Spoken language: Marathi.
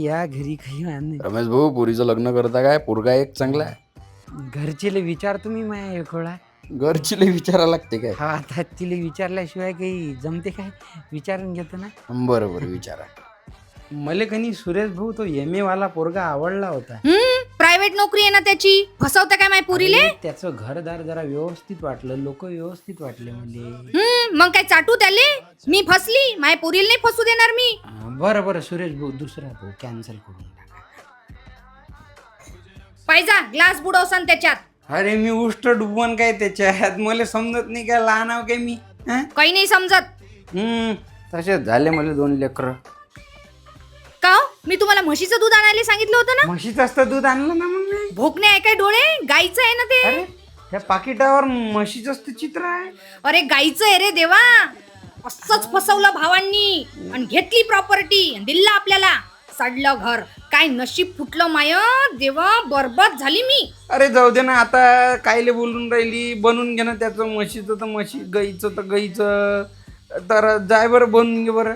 या घरी काही नाही. रमेश भाऊ पोरीचं लग्न करता काय? पोरगा एक चांगला आहे. घरचेले विचार तुम्ही माया एकोळा. घरची लई विचारायला लागते काय? हा आता तिला विचारल्याशिवाय काही जमते काय? विचारून घेतो ना. बरं बरं विचारा. मले कनी सुरेश भाऊ तो MA वाला पोरगा आवडला होता. प्रायव्हेट नोकरी आहे ना त्याची. फसवता काय माय पुरीले? अरे, त्याचं घरदार जरा व्यवस्थित वाटलं, लोक व्यवस्थित वाटले मले. मग काय चाटू त्याले? मी फसली, माय पुरीला नाही फसू देणार मी. बरं बरं सुरेश भाऊ दुसरा भाऊ कॅन्सल करून टाका. पाहिजा ग्लास बुडवसान त्याच्यात. अरे मी उष्ट डुबवण काय त्याच्यात, मला समजत नाही काय लहान आहो काय मी. काही नाही समजत. तसेच झाले मला 2 लेकरं. का हो? मी तुम्हाला म्हशीचं दूध आणायला सांगितलं होतं ना. म्हशीचं असतं दूध आणलं ना मग मी. भोकणे आहे काय डोळे? गाईचं आहे ना ते. अरे त्या पाकिटावर म्हशीचं असतं चित्र आहे. अरे गाईचं आहे रे देवा. असंच फसवलं भावांनी आणि घेतली प्रॉपर्टी आणि दिलं आपल्याला. सडलं घर. काय नशीब फुटलं माय देवा, बरबाद झाली मी. अरे जाऊ दे ना, आता कायले बोलून राहिली. बनवून घे ना त्याचं, म्हशीचं तर म्हशी, गाईचं तर गाईचं. तर जाय बरं बनवून घे बरं.